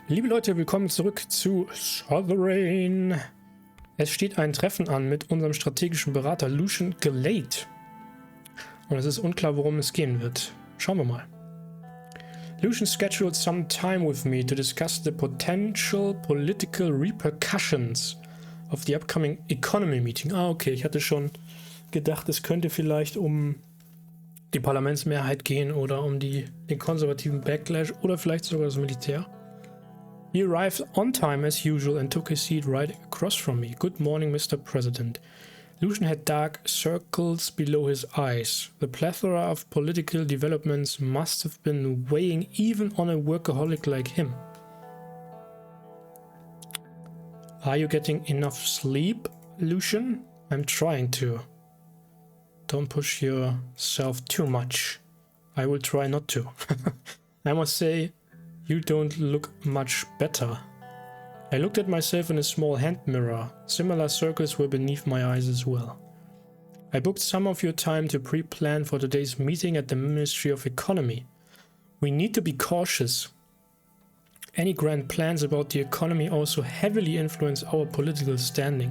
Liebe Leute, willkommen zurück zu Southern. Es steht ein Treffen an mit unserem strategischen Berater Lucian Gelate. Und es ist unklar, worum es gehen wird. Schauen wir mal. Lucian scheduled some time with me to discuss the potential political repercussions of the upcoming economy meeting. Ah, okay, ich hatte schon gedacht, es könnte vielleicht um die Parlamentsmehrheit gehen oder um den konservativen Backlash oder vielleicht sogar das Militär. He arrived on time as usual and took his seat right across from me. Good morning, Mr. President. Lucian had dark circles below his eyes. The plethora of political developments must have been weighing even on a workaholic like him. Are you getting enough sleep, Lucian? I'm trying to. Don't push yourself too much. I will try not to. I must say, you don't look much better. I looked at myself in a small hand mirror. Similar circles were beneath my eyes as well. I booked some of your time to pre-plan for today's meeting at the Ministry of Economy. We need to be cautious. Any grand plans about the economy also heavily influence our political standing.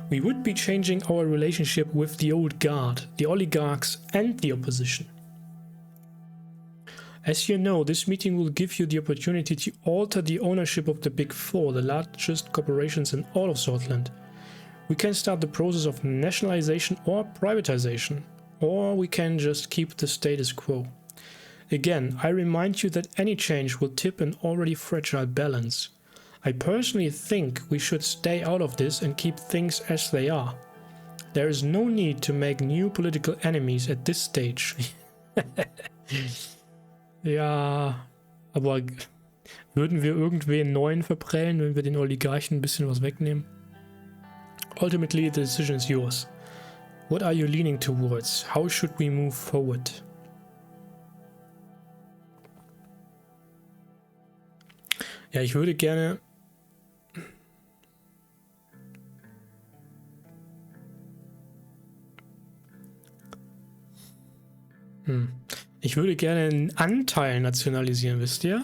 We would be changing our relationship with the old guard, the oligarchs and the opposition. As you know, this meeting will give you the opportunity to alter the ownership of the Big Four, the largest corporations in all of Sordland. We can start the process of nationalization or privatization, or we can just keep the status quo. Again, I remind you that any change will tip an already fragile balance. I personally think we should stay out of this and keep things as they are. There is no need to make new political enemies at this stage. Ja, aber würden wir irgendwen neuen verprellen, wenn wir den Oligarchen ein bisschen was wegnehmen? Ultimately, the decision is yours. What are you leaning towards? How should we move forward? Ja, ich würde gerne... Ich würde gerne einen Anteil nationalisieren, wisst ihr?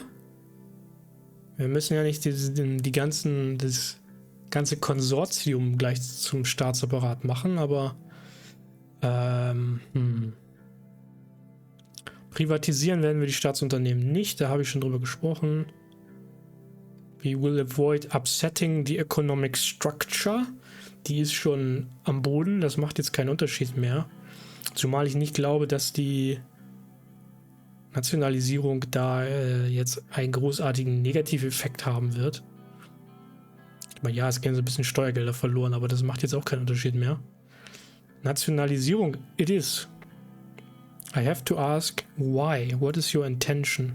Wir müssen ja nicht das ganze Konsortium gleich zum Staatsapparat machen, aber privatisieren werden wir die Staatsunternehmen nicht, da habe ich schon drüber gesprochen. We will avoid upsetting the economic structure. Die ist schon am Boden, das macht jetzt keinen Unterschied mehr. Zumal ich nicht glaube, dass die Nationalisierung da jetzt einen großartigen Negativeffekt haben wird. Ich meine, ja, es gehen so ein bisschen Steuergelder verloren, aber das macht jetzt auch keinen Unterschied mehr. Nationalisierung, it is. I have to ask, why? What is your intention?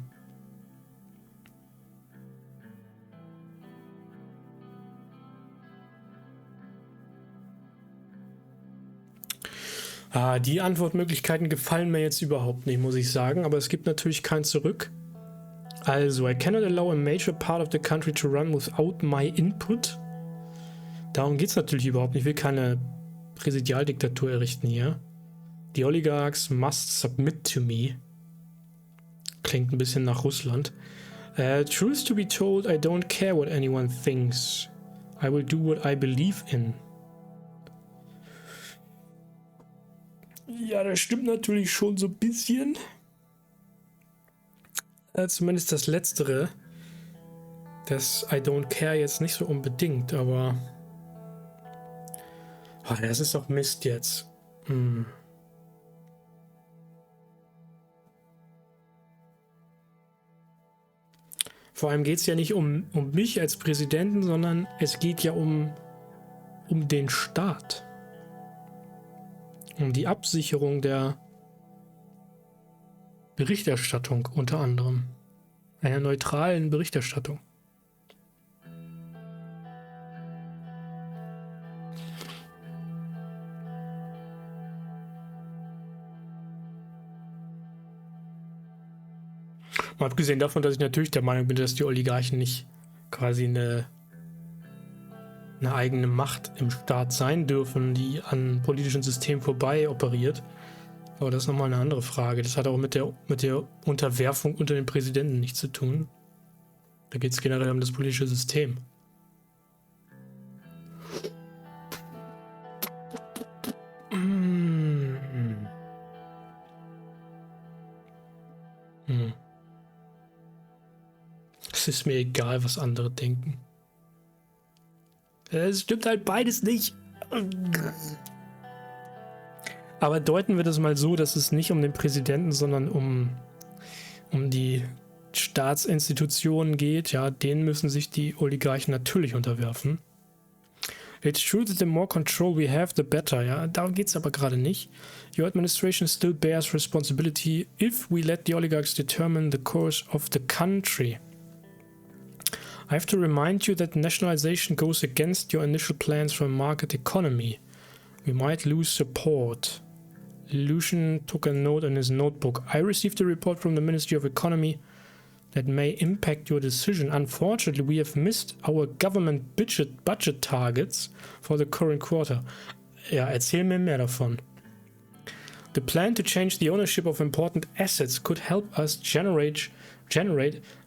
Die Antwortmöglichkeiten gefallen mir jetzt überhaupt nicht, muss ich sagen, aber es gibt natürlich kein Zurück. Also, I cannot allow a major part of the country to run without my input. Darum geht es natürlich überhaupt nicht. Ich will keine Präsidialdiktatur errichten hier. The oligarchs must submit to me. Klingt ein bisschen nach Russland. Truth to be told, I don't care what anyone thinks. I will do what I believe in. Ja, das stimmt natürlich schon so ein bisschen. Zumindest das Letztere. Das I don't care jetzt nicht so unbedingt, aber... Oh, das ist doch Mist jetzt. Vor allem geht es ja nicht um mich als Präsidenten, sondern es geht ja um den Staat. Um die Absicherung der Berichterstattung unter anderem. Einer neutralen Berichterstattung. Mal abgesehen davon, dass ich natürlich der Meinung bin, dass die Oligarchen nicht quasi eine eigene Macht im Staat sein dürfen, die an politischen Systemen vorbei operiert. Aber das ist nochmal eine andere Frage. Das hat auch mit der Unterwerfung unter den Präsidenten nichts zu tun. Da geht es generell um das politische System. Es ist mir egal, was andere denken. Es stimmt halt beides nicht. Aber deuten wir das mal so, dass es nicht um den Präsidenten, sondern um die Staatsinstitutionen geht. Ja, denen müssen sich die Oligarchen natürlich unterwerfen. It's true that the more control we have, the better. Ja, darum geht es aber gerade nicht. Your administration still bears responsibility if we let the oligarchs determine the course of the country. I have to remind you that nationalization goes against your initial plans for a market economy. We might lose support. Lucian took a note in his notebook. I received a report from the Ministry of Economy that may impact your decision. Unfortunately, we have missed our government budget targets for the current quarter. Ja, erzähl mir mehr davon. The plan to change the ownership of important assets could help us generate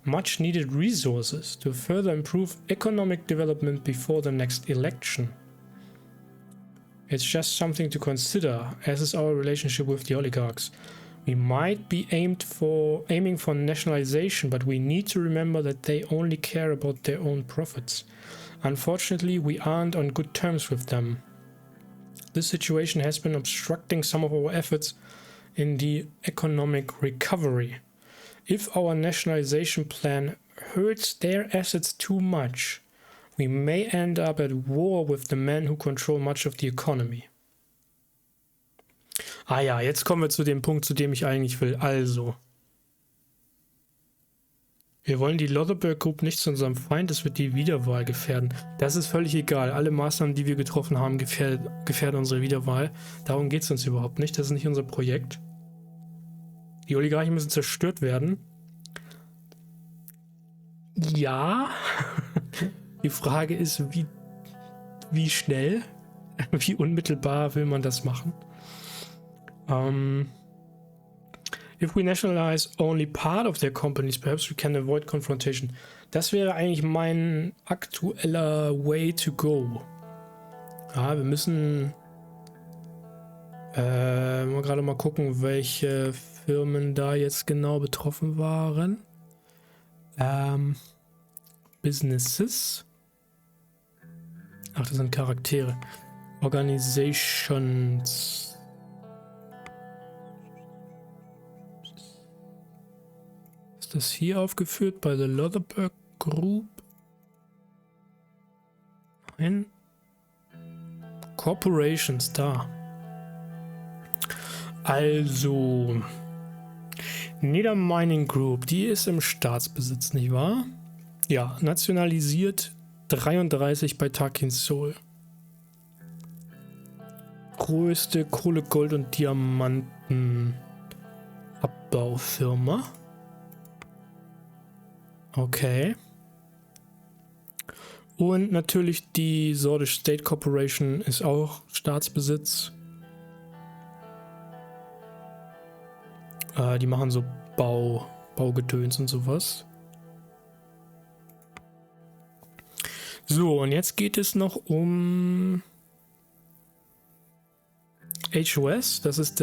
much needed resources to further improve economic development before the next election. It's just something to consider, as is our relationship with the oligarchs. We might be aiming for nationalization, but we need to remember that they only care about their own profits. Unfortunately, we aren't on good terms with them. This situation has been obstructing some of our efforts in the economic recovery. If our nationalization plan hurts their assets too much, we may end up at war with the men who control much of the economy. Ah ja, jetzt kommen wir zu dem Punkt, zu dem ich eigentlich will. Also, wir wollen die Lothar Group nicht zu unserem Feind, das wird die Wiederwahl gefährden. Das ist völlig egal. Alle Maßnahmen, die wir getroffen haben, gefährden unsere Wiederwahl. Darum geht es uns überhaupt nicht. Das ist nicht unser Projekt. Die Oligarchen müssen zerstört werden. Ja. Die Frage ist, wie schnell, wie unmittelbar will man das machen? If we nationalize only part of their companies, perhaps we can avoid confrontation. Das wäre eigentlich mein aktueller way to go. Ja, wir müssen gerade mal gucken, welche Firmen da jetzt genau betroffen waren. Businesses. Ach, das sind Charaktere. Organizations. Ist das hier aufgeführt bei The Lothar Group? Nein. Corporations, da. Also, Niedermining Group, die ist im Staatsbesitz, nicht wahr? Ja, nationalisiert 33 bei Takin Seoul. Größte Kohle, Gold und Diamanten Abbaufirma. Okay. Und natürlich die Swedish State Corporation ist auch Staatsbesitz. Die machen so Baugedöns und sowas. So, und jetzt geht es noch um HOS. Das ist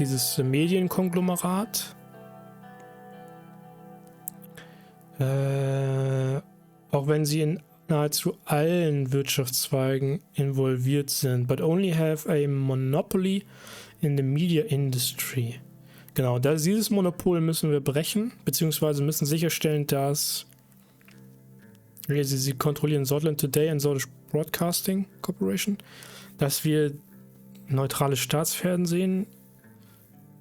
dieses Medienkonglomerat. Auch wenn sie in nahezu allen Wirtschaftszweigen involviert sind, but only have a monopoly in the media industry. Genau, dieses Monopol müssen wir brechen, beziehungsweise müssen sicherstellen, dass sie kontrollieren Sordland Today und Swedish Broadcasting Corporation, dass wir neutrales Staatsfernsehen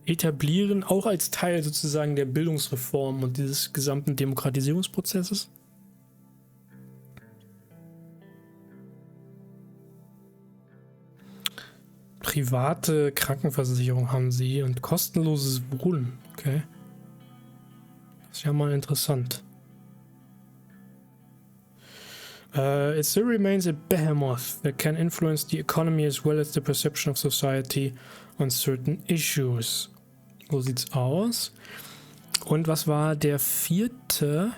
etablieren, auch als Teil sozusagen der Bildungsreform und dieses gesamten Demokratisierungsprozesses. Private Krankenversicherung haben sie und kostenloses Wohnen. Okay. Das ist ja mal interessant. It still remains a behemoth that can influence the economy as well as the perception of society on certain issues. So sieht's aus. Und was war der vierte?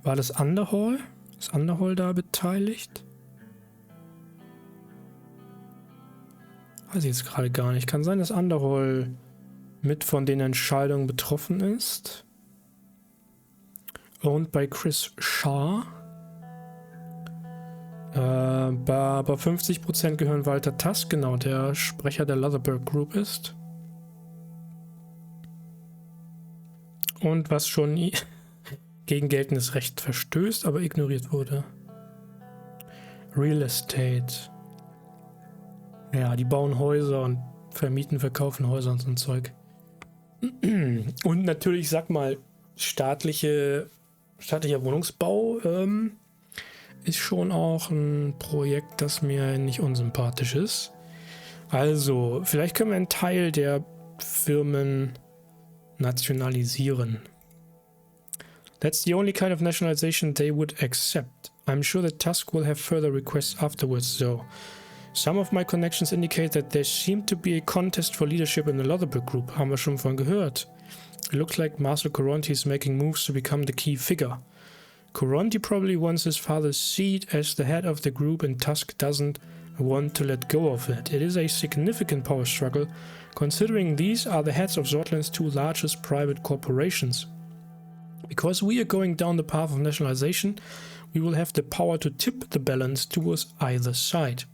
War das Underhall? Ist Underhall da beteiligt? Weiß ich jetzt gerade gar nicht. Kann sein, dass Underhall mit von den Entscheidungen betroffen ist. Und bei Chris Shah. Bei 50% gehören Walter Tusk, genau, der Sprecher der Leatherberg Group ist. Und was schon gegen geltendes Recht verstößt, aber ignoriert wurde. Real Estate. Ja, die bauen Häuser und vermieten, verkaufen Häuser und so ein Zeug. Und natürlich, sag mal, staatlicher Wohnungsbau ist schon auch ein Projekt, das mir nicht unsympathisch ist. Also, vielleicht können wir einen Teil der Firmen nationalisieren. That's the only kind of nationalization they would accept. I'm sure that Tusk will have further requests afterwards, though. Some of my connections indicate that there seemed to be a contest for leadership in the Leatherberg Group. Haben wir schon von gehört. It looks like Marcel Coronti is making moves to become the key figure. Coronti probably wants his father's seat as the head of the group, and Tusk doesn't want to let go of it. It is a significant power struggle, considering these are the heads of Sordlands' two largest private corporations. Because we are going down the path of nationalization, we will have the power to tip the balance towards either side.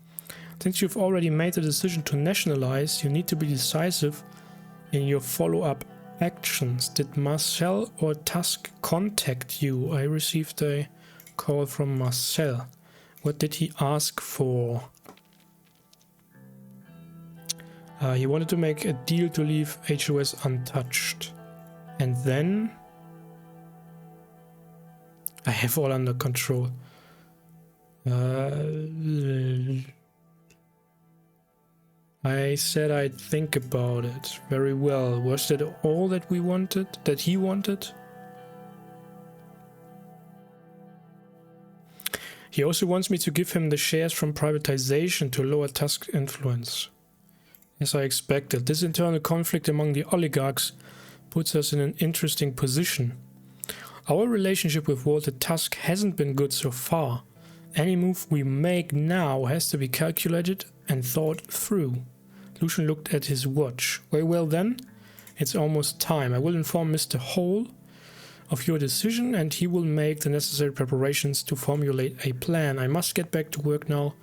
Since you've already made the decision to nationalize, you need to be decisive in your follow-up actions. Did Marcel or Tusk contact you? I received a call from Marcel. What did he ask for? He wanted to make a deal to leave HOS untouched. And then I have all under control. I said I'd think about it. Very well. Was that all that we wanted? That he wanted? He also wants me to give him the shares from privatization to lower Tusk's influence. As I expected, this internal conflict among the oligarchs puts us in an interesting position. Our relationship with Walter Tusk hasn't been good so far. Any move we make now has to be calculated and thought through. Lucian looked at his watch. Very well then, it's almost time. I will inform Mr. Hall of your decision, and he will make the necessary preparations to formulate a plan. I must get back to work now.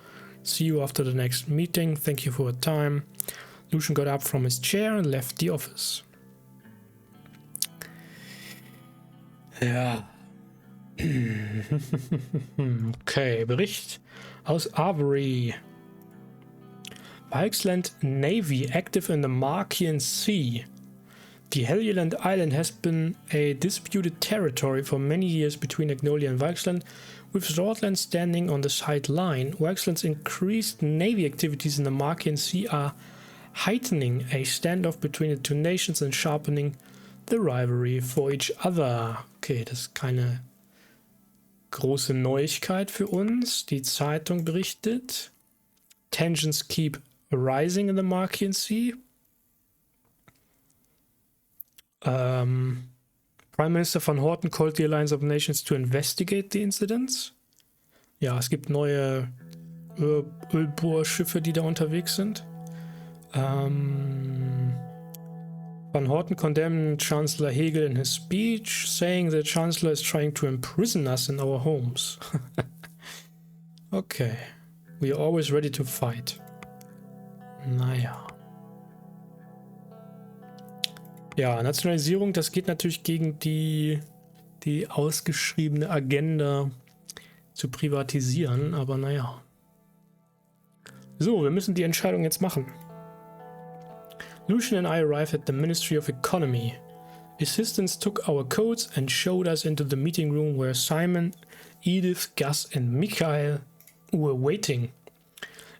See you after the next meeting. Thank you for your time. Lucian got up from his chair and left the office. Ja. Okay, Bericht aus Avery. Viksland Navy active in the Markian Sea. The Helgeland Island has been a disputed territory for many years between Agnolia and Viksland, with Sordland standing on the sideline. Viksland's increased navy activities in the Markian Sea are heightening a standoff between the two nations and sharpening the rivalry for each other. Okay, das ist keine große Neuigkeit für uns. Die Zeitung berichtet. Tensions keep rising in the Markian Sea. Prime Minister van Horten called the Alliance of Nations to investigate the incidents. Ja, es gibt neue Ölbohrschiffe, die da unterwegs sind. Van Horten condemned Chancellor Hegel in his speech, saying the Chancellor is trying to imprison us in our homes. Okay. We are always ready to fight. Naja. Ja, Nationalisierung, das geht natürlich gegen die ausgeschriebene Agenda zu privatisieren, aber naja. So, wir müssen die Entscheidung jetzt machen. Lucian and I arrived at the Ministry of Economy. Assistants took our coats and showed us into the meeting room where Simon, Edith, Gus and Michael were waiting.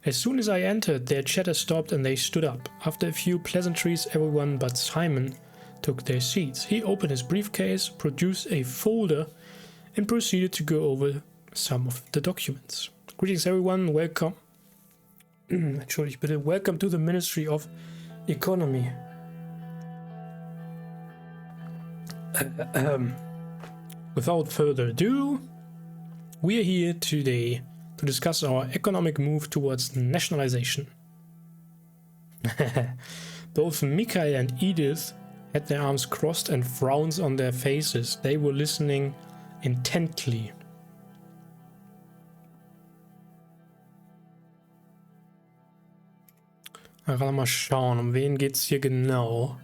As soon as I entered, their chatter stopped and they stood up. After a few pleasantries, everyone but Simon took their seats. He opened his briefcase, produced a folder, and proceeded to go over some of the documents. Greetings everyone, welcome. Entschuldigt bitte. Welcome to the Ministry of Economy. Without further ado, we are here today to discuss our economic move towards nationalization. Both Michael and Edith had their arms crossed and frowns on their faces. They were listening intently. Mal schauen, um wen geht es hier genau?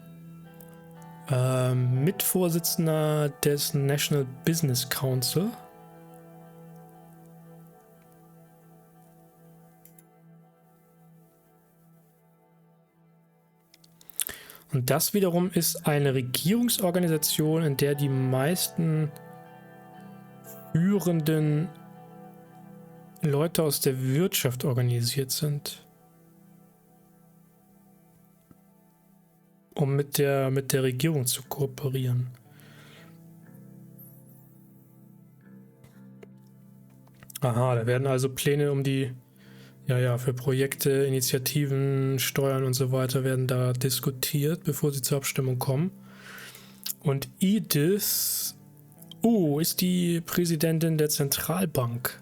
Mitvorsitzender des National Business Council. Und das wiederum ist eine Regierungsorganisation, in der die meisten führenden Leute aus der Wirtschaft organisiert sind. Um mit der Regierung zu kooperieren. Aha, da werden also Pläne um die, für Projekte, Initiativen, Steuern und so weiter werden da diskutiert, bevor sie zur Abstimmung kommen. Und Edith, ist die Präsidentin der Zentralbank.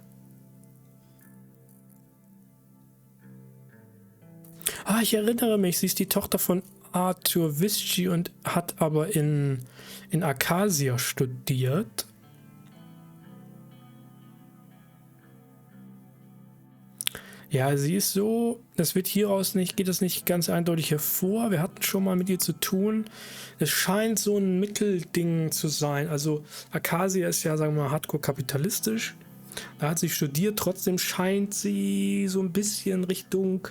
Ich erinnere mich, sie ist die Tochter von Arthur Vischi und hat aber in Acacia studiert. Ja, sie ist so, das wird hieraus geht das nicht ganz eindeutig hervor. Wir hatten schon mal mit ihr zu tun. Es scheint so ein Mittelding zu sein. Also Acacia ist ja, sagen wir mal, hardcore kapitalistisch. Da hat sie studiert, trotzdem scheint sie so ein bisschen Richtung,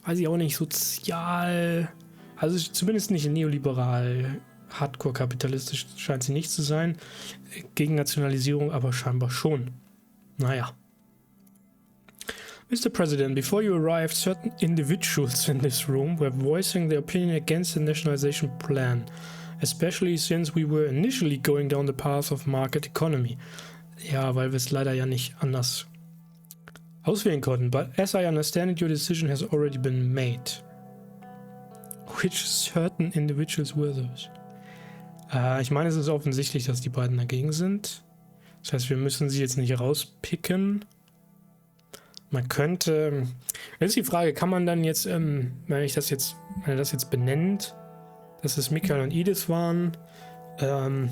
weiß ich auch nicht, sozial, also zumindest nicht neoliberal, hardcore kapitalistisch scheint sie nicht zu sein. Gegen Nationalisierung aber scheinbar schon. Naja. Mr. President, before you arrived, certain individuals in this room were voicing their opinion against the nationalization plan, especially since we were initially going down the path of market economy. Ja, weil wir es leider ja nicht anders auswählen konnten. But as I understand it, your decision has already been made. Which certain individuals were those? Ich meine, es ist offensichtlich, dass die beiden dagegen sind. Das heißt, wir müssen sie jetzt nicht rauspicken. Man könnte... Jetzt ist die Frage, kann man dann jetzt, wenn er das jetzt benennt, dass es Michael und Edith waren, können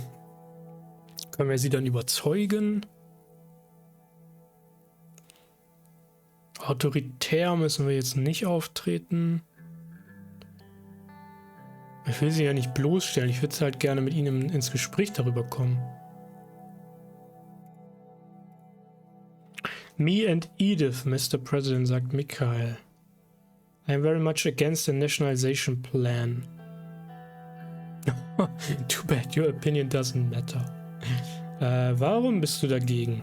wir sie dann überzeugen? Autoritär müssen wir jetzt nicht auftreten. Ich will sie ja nicht bloßstellen. Ich würde halt gerne mit ihnen ins Gespräch darüber kommen. Me and Edith, Mr. President, sagt Michael. I am very much against the nationalization plan. Too bad, your opinion doesn't matter. Warum bist du dagegen?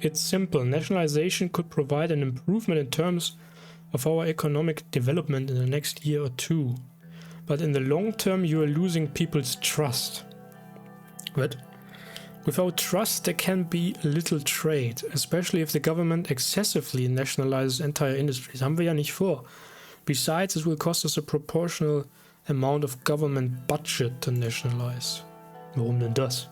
It's simple. Nationalization could provide an improvement in terms of our economic development in the next year or two. But in the long term, you are losing people's trust. What? Without trust, there can be little trade, especially if the government excessively nationalizes entire industries. Haben wir ja nicht vor. Besides, it will cost us a proportional amount of government budget to nationalize. Warum denn das?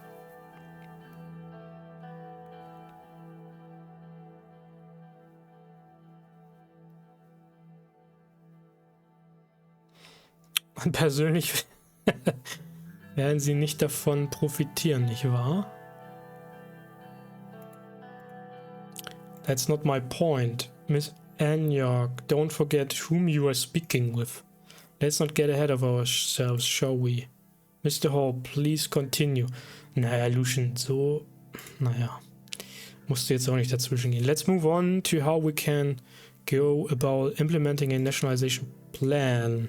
Und persönlich werden sie nicht davon profitieren, nicht wahr? That's not my point. Miss Anyok, don't forget whom you are speaking with. Let's not get ahead of ourselves, shall we? Mr. Hall, please continue. Naja, Lucian, so... Naja. Musst du jetzt auch nicht dazwischen gehen. Let's move on to how we can go about implementing a nationalization plan.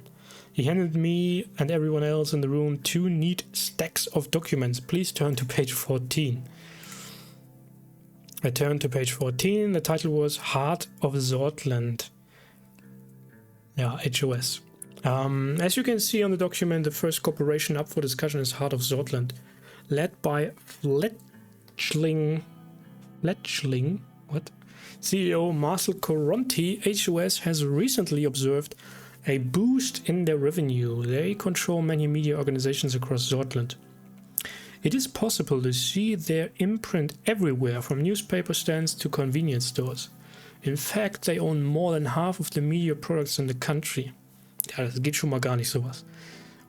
He handed me and everyone else in the room 2 neat stacks of documents. Please turn to page 14. I turned to page 14. The title was Heart of Sordland. Yeah, HOS. As you can see on the document, the first corporation up for discussion is Heart of Sordland, led by Fletchling, CEO Marcel Coronti. HOS has recently observed a boost in their revenue. They control many media organizations across Sordland. It is possible to see their imprint everywhere, from newspaper stands to convenience stores. In fact, they own more than half of the media products in the country. Ja, das geht schon mal gar nicht sowas.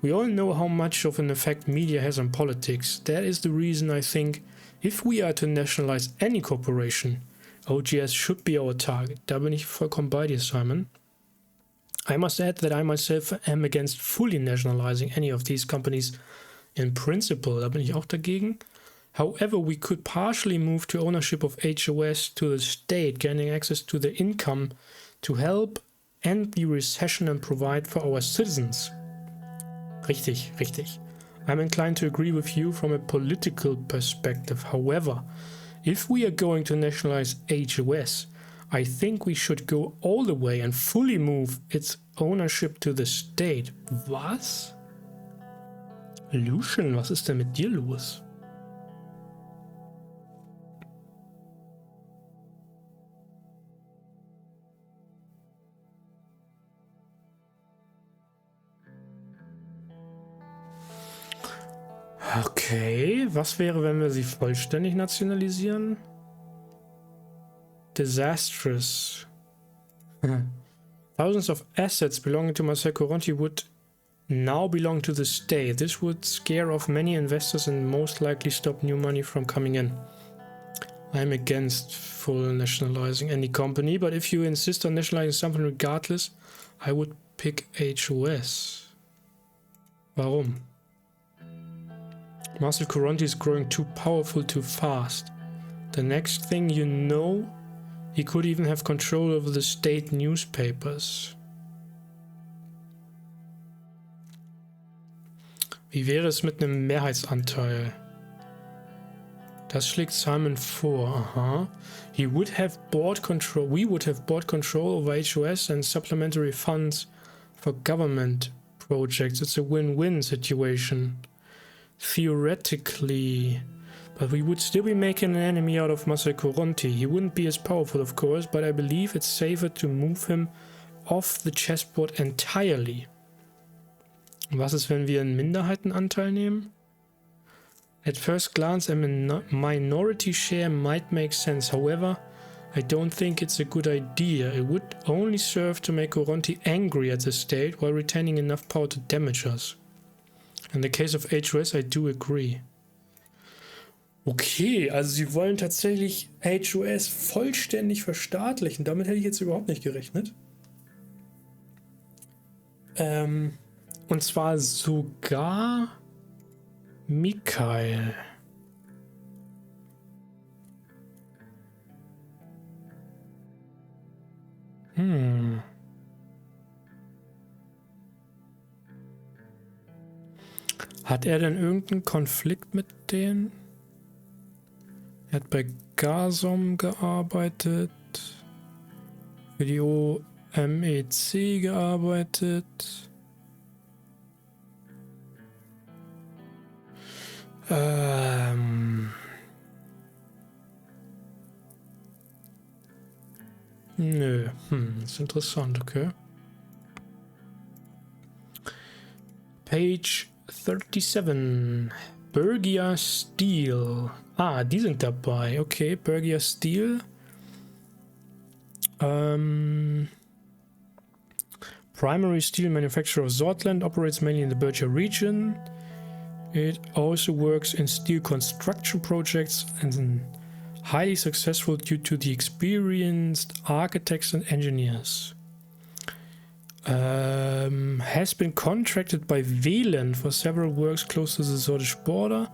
We all know how much of an effect media has on politics. That is the reason I think if we are to nationalize any corporation, OGS should be our target. Da bin ich vollkommen bei dir, Simon. I must add that I myself am against fully nationalizing any of these companies in principle. Da bin ich auch dagegen. However, we could partially move to ownership of HOS to the state, gaining access to the income to help end the recession and provide for our citizens. Richtig, richtig. I'm inclined to agree with you from a political perspective. However, if we are going to nationalize HOS, I think we should go all the way and fully move its ownership to the state. Was? Lucian, was ist denn mit dir los? Okay, was wäre, wenn wir sie vollständig nationalisieren? Disastrous. Thousands of assets belonging to Marcel Coronti would now belong to the state. This would scare off many investors and most likely stop new money from coming in. I'm against full nationalizing any company, but if you insist on nationalizing something regardless, I would pick HOS. Warum? Marcel Coronti is growing too powerful too fast. The next thing you know, he could even have control over the state newspapers. Wie wäre es mit einem Mehrheitsanteil? Das schlägt Simon vor. Aha. He would have bought control. We would have bought control over HOS and supplementary funds for government projects. It's a win-win situation. Theoretically, but we would still be making an enemy out of Marcel Coronti. He wouldn't be as powerful, of course, but I believe it's safer to move him off the chessboard entirely. Was ist, wenn wir einen Minderheitenanteil nehmen? At first glance, a minority share might make sense. However, I don't think it's a good idea. It would only serve to make Coronti angry at the state while retaining enough power to damage us. In the case of HOS, I do agree. Okay, also sie wollen tatsächlich HOS vollständig verstaatlichen. Damit hätte ich jetzt überhaupt nicht gerechnet. Und zwar sogar Michael. Hat er denn irgendeinen Konflikt mit denen? Er hat bei Gasom gearbeitet, für die OMEC gearbeitet. Nö, das ist interessant, okay. Page 37. Bergia Steel. Ah, die sind dabei. Okay, Bergia Steel. Primary steel manufacturer of Sordland, operates mainly in the Bergia region. It also works in steel construction projects and highly successful due to the experienced architects and engineers. Has been contracted by Welt for several works close to the Swedish border,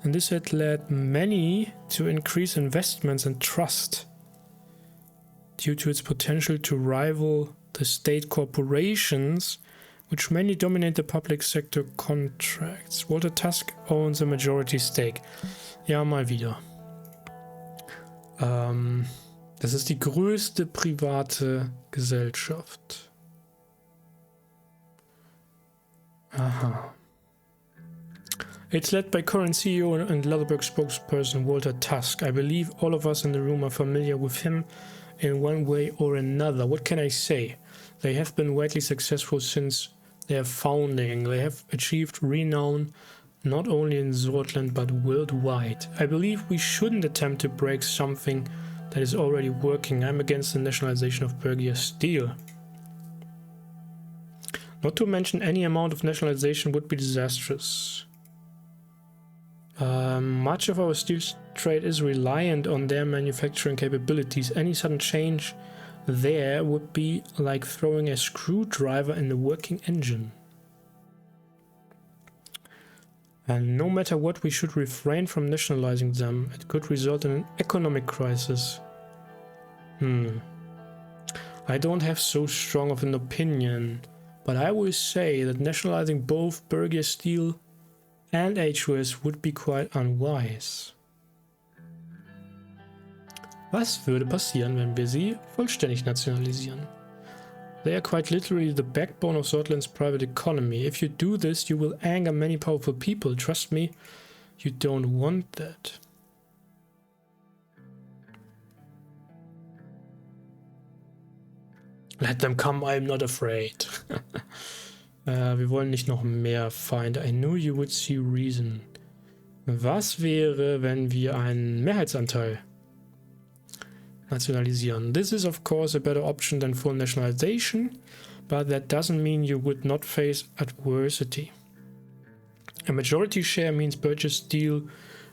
and this had led many to increase investments and trust due to its potential to rival the state corporations, which mainly dominate the public sector contracts. Walter Tusk owns a majority stake. Ja, mal wieder. Das ist die größte private Gesellschaft. Aha. It's led by current CEO and Leatherberg spokesperson Walter Tusk. I believe all of us in the room are familiar with him in one way or another. What can I say? They have been widely successful since their founding. They have achieved renown not only in Sordland but worldwide. I believe we shouldn't attempt to break something that is already working. I'm against the nationalization of Bergier steel. Not to mention any amount of nationalization would be disastrous. Much of our steel trade is reliant on their manufacturing capabilities. Any sudden change there would be like throwing a screwdriver in the working engine. And no matter what, we should refrain from nationalizing them. It could result in an economic crisis. I don't have so strong of an opinion, but I will say that nationalizing both Bergier Steel and HUS would be quite unwise. Was würde passieren, wenn wir sie vollständig nationalisieren? They are quite literally the backbone of Sordland's private economy. If you do this, you will anger many powerful people. Trust me, you don't want that. Let them come, I'm not afraid. Wir wollen nicht noch mehr Feinde. I knew you would see reason. Was wäre, wenn wir einen Mehrheitsanteil nationalisieren? This is of course a better option than full nationalization, but that doesn't mean you would not face adversity. A majority share means Bergier Steel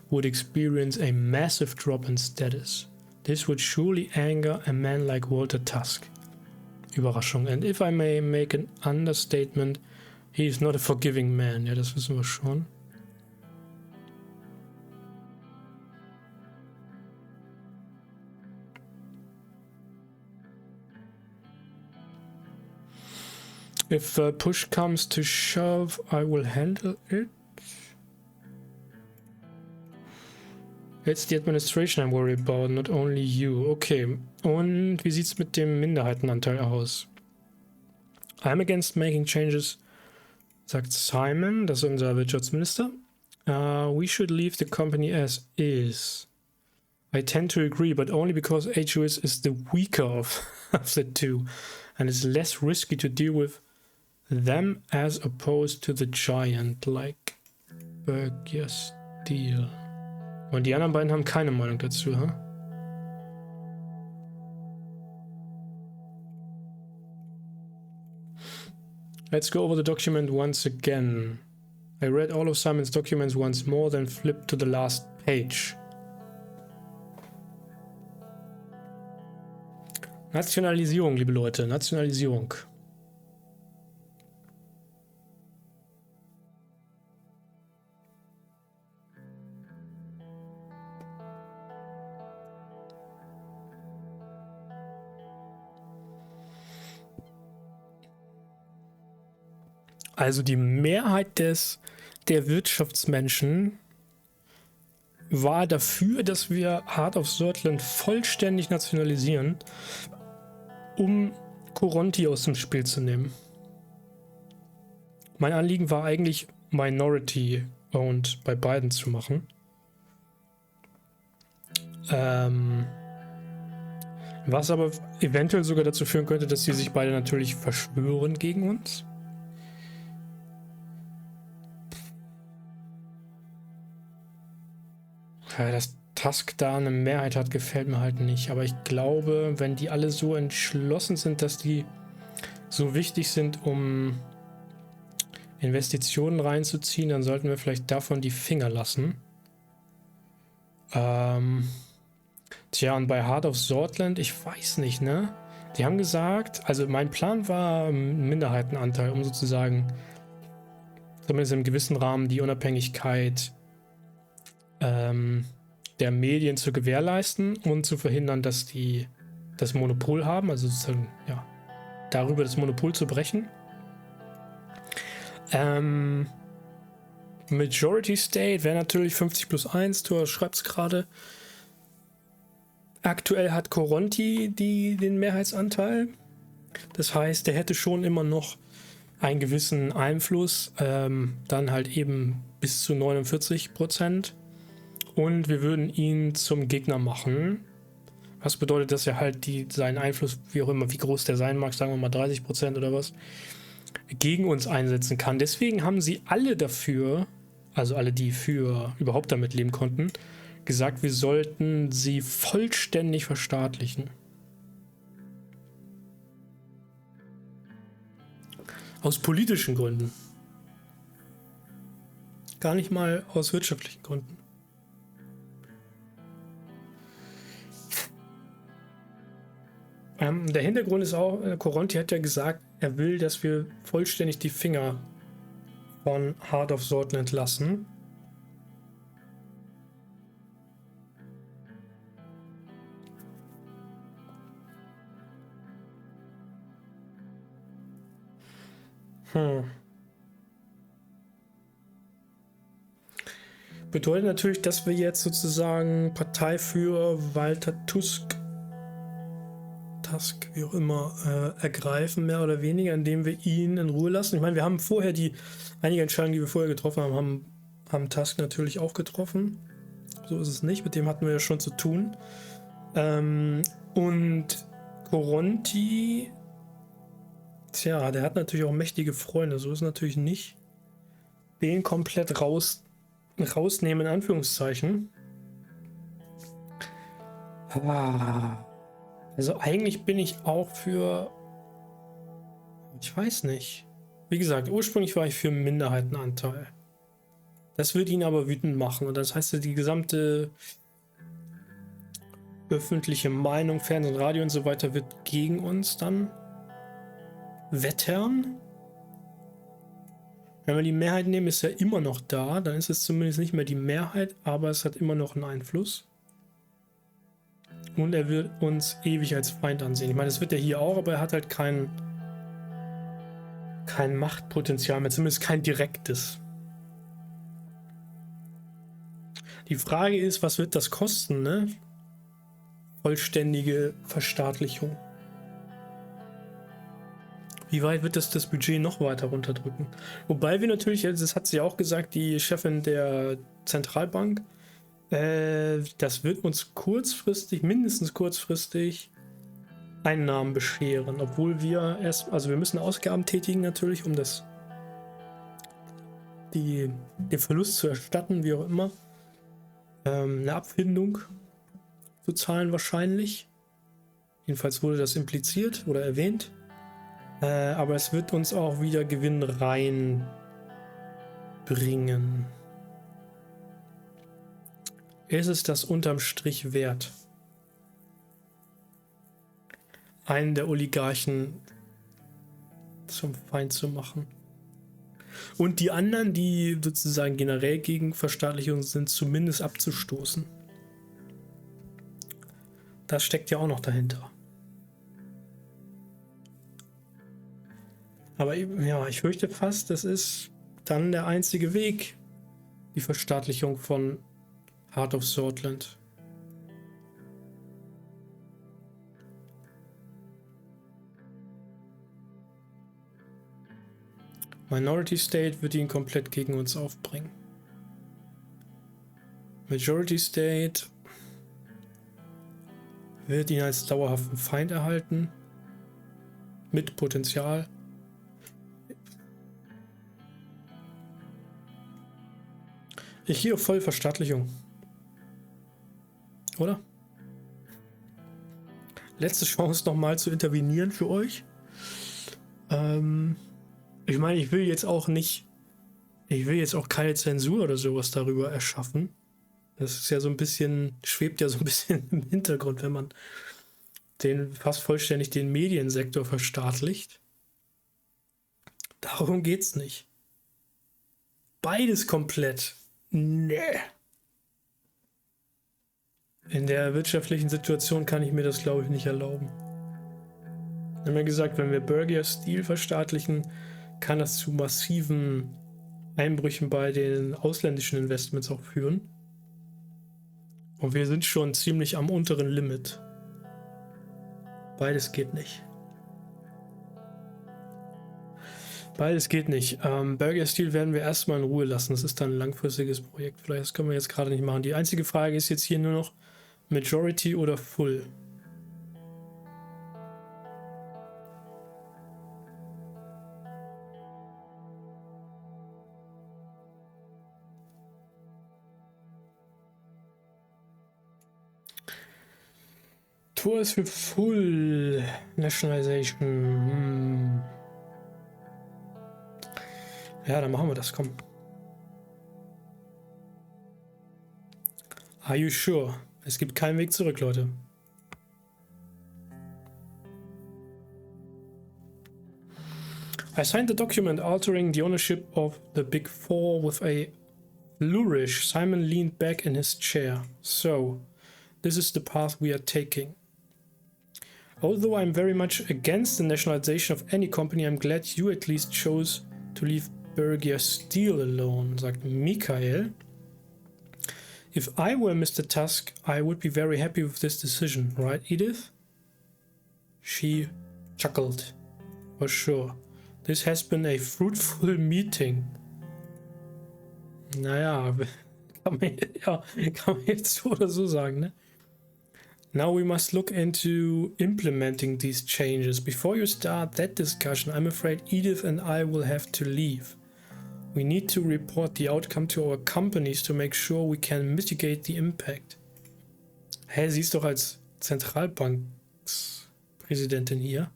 would experience a massive drop in status. This would surely anger a man like Walter Tusk. Überraschung. And if I may make an understatement, he is not a forgiving man. Ja, das wissen wir schon. If push comes to shove, I will handle it. It's the administration I'm worried about, not only you. Okay, und wie sieht's mit dem Minderheitenanteil aus? I'm against making changes, sagt Simon, das ist unser Wirtschaftsminister. We should leave the company as is. I tend to agree, but only because HUS is the weaker of the two, and it's less risky to deal with them as opposed to the giant like Bergier Steel. Und die anderen beiden haben keine Meinung dazu, huh? Let's go over the document once again. I read all of Simon's documents once more, then flipped to the last page. Nationalisierung, liebe Leute, Nationalisierung. Also die Mehrheit der Wirtschaftsmenschen war dafür, dass wir Heart of Sordland vollständig nationalisieren, um Coronti aus dem Spiel zu nehmen. Mein Anliegen war eigentlich Minority-owned bei beiden zu machen. Was aber eventuell sogar dazu führen könnte, dass sie sich beide natürlich verschwören gegen uns. Ja, dass Tusk da eine Mehrheit hat, gefällt mir halt nicht. Aber ich glaube, wenn die alle so entschlossen sind, dass die so wichtig sind, um Investitionen reinzuziehen, dann sollten wir vielleicht davon die Finger lassen. Tja, und bei Heart of Sordland, ich weiß nicht, ne? Die haben gesagt, also mein Plan war ein Minderheitenanteil, um sozusagen zumindest im gewissen Rahmen die Unabhängigkeit der Medien zu gewährleisten und zu verhindern, dass die das Monopol haben, also sozusagen, ja, darüber das Monopol zu brechen. Majority State wäre natürlich 50+1, du schreibst es gerade. Aktuell hat Coronti den Mehrheitsanteil. Das heißt, der hätte schon immer noch einen gewissen Einfluss, dann halt eben bis zu 49%. Und wir würden ihn zum Gegner machen. Was bedeutet, dass er halt seinen Einfluss, wie auch immer, wie groß der sein mag, sagen wir mal 30% oder was, gegen uns einsetzen kann. Deswegen haben sie alle dafür, also alle, die für überhaupt damit leben konnten, gesagt, wir sollten sie vollständig verstaatlichen. Aus politischen Gründen. Gar nicht mal aus wirtschaftlichen Gründen. Der Hintergrund ist auch, Coronti hat ja gesagt, er will, dass wir vollständig die Finger von Heart of Sordland lassen. Bedeutet natürlich, dass wir jetzt sozusagen Partei für Walter Tusk, wie auch immer, ergreifen, mehr oder weniger, indem wir ihn in Ruhe lassen. Ich meine, wir haben vorher einige Entscheidungen, die wir vorher getroffen haben Tusk natürlich auch getroffen. So ist es nicht, mit dem hatten wir ja schon zu tun. Und Coronti, tja, der hat natürlich auch mächtige Freunde, so ist es natürlich nicht. Den komplett rausnehmen, in Anführungszeichen. Also eigentlich bin ich auch für, ich weiß nicht. Wie gesagt, ursprünglich war ich für Minderheitenanteil. Das wird ihn aber wütend machen. Und das heißt, die gesamte öffentliche Meinung, Fernsehen, Radio und so weiter wird gegen uns dann wettern. Wenn wir die Mehrheit nehmen, ist er immer noch da. Dann ist es zumindest nicht mehr die Mehrheit, aber es hat immer noch einen Einfluss. Und er wird uns ewig als Feind ansehen. Ich meine, das wird er hier auch, aber er hat halt kein Machtpotenzial mehr, zumindest kein direktes. Die Frage ist, was wird das kosten, ne? Vollständige Verstaatlichung. Wie weit wird das Budget noch weiter runterdrücken? Wobei wir natürlich, das hat sie auch gesagt, die Chefin der Zentralbank, das wird uns mindestens kurzfristig Einnahmen bescheren, obwohl wir wir müssen Ausgaben tätigen natürlich, um den Verlust zu erstatten, wie auch immer. Eine Abfindung zu zahlen wahrscheinlich. Jedenfalls wurde das impliziert oder erwähnt. Aber es wird uns auch wieder Gewinn reinbringen. Ist es das unterm Strich wert, einen der Oligarchen zum Feind zu machen? Und die anderen, die sozusagen generell gegen Verstaatlichung sind, zumindest abzustoßen. Das steckt ja auch noch dahinter. Aber ja, ich fürchte fast, das ist dann der einzige Weg, die Verstaatlichung von Heart of Sordland. Minority State wird ihn komplett gegen uns aufbringen. Majority State wird ihn als dauerhaften Feind erhalten. Mit Potenzial. Ich gehe auf voll Verstaatlichung. Oder? Letzte Chance nochmal zu intervenieren für euch. Ich meine, ich will jetzt auch keine Zensur oder sowas darüber erschaffen. Das ist ja schwebt ja so ein bisschen im Hintergrund, wenn man fast vollständig den Mediensektor verstaatlicht. Darum geht's nicht. Beides komplett. Nee. In der wirtschaftlichen Situation kann ich mir das, glaube ich, nicht erlauben. Wir haben ja gesagt, wenn wir Burger-Stil verstaatlichen, kann das zu massiven Einbrüchen bei den ausländischen Investments auch führen. Und wir sind schon ziemlich am unteren Limit. Beides geht nicht. Burger-Stil werden wir erstmal in Ruhe lassen. Das ist dann ein langfristiges Projekt. Vielleicht das können wir jetzt gerade nicht machen. Die einzige Frage ist jetzt hier nur noch Majority oder Full. Full ist für Full Nationalization. Ja, dann machen wir das, komm. Are you sure? Es gibt keinen Weg zurück, Leute. I signed the document altering the ownership of the Big Four with a flourish. Simon leaned back in his chair. So, this is the path we are taking. Although I'm very much against the nationalization of any company, I'm glad you at least chose to leave Bergier Steel alone, sagt Michael. If I were Mr. Tusk, I would be very happy with this decision, right, Edith? She chuckled. For sure. This has been a fruitful meeting. Naja, kann man jetzt so oder so sagen, ne? Now we must look into implementing these changes. Before you start that discussion, I'm afraid Edith and I will have to leave. We need to report the outcome to our companies to make sure we can mitigate the impact. Hä, sie ist doch als Zentralbankspräsidentin hier.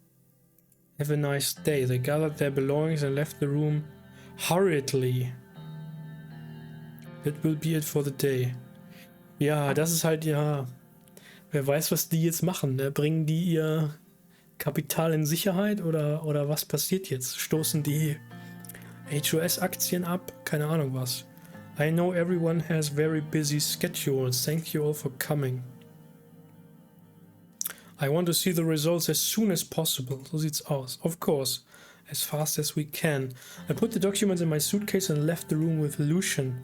Have a nice day. They gathered their belongings and left the room hurriedly. That will be it for the day. Ja, das ist halt, ja... Wer weiß, was die jetzt machen. Ne? Bringen die ihr Kapital in Sicherheit oder was passiert jetzt? Stoßen die HOS-Aktien ab? Keine Ahnung was. I know everyone has very busy schedules. Thank you all for coming. I want to see the results as soon as possible. So sieht's aus. Of course. As fast as we can. I put the documents in my suitcase and left the room with Lucian.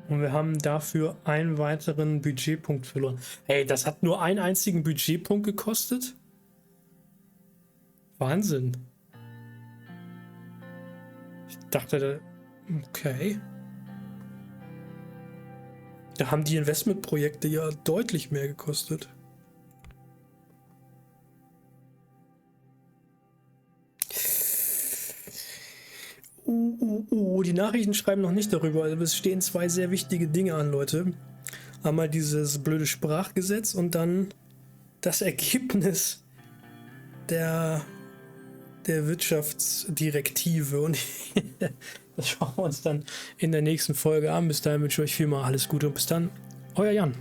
Und wir haben dafür einen weiteren Budgetpunkt verloren. Hey, das hat nur einen einzigen Budgetpunkt gekostet? Wahnsinn. Ich dachte, okay. Da haben die Investmentprojekte ja deutlich mehr gekostet. Die Nachrichten schreiben noch nicht darüber. Also es stehen zwei sehr wichtige Dinge an, Leute. Einmal dieses blöde Sprachgesetz und dann das Ergebnis der Wirtschaftsdirektive. Und das schauen wir uns dann in der nächsten Folge an. Bis dahin wünsche ich euch vielmal alles Gute und bis dann. Euer Jan.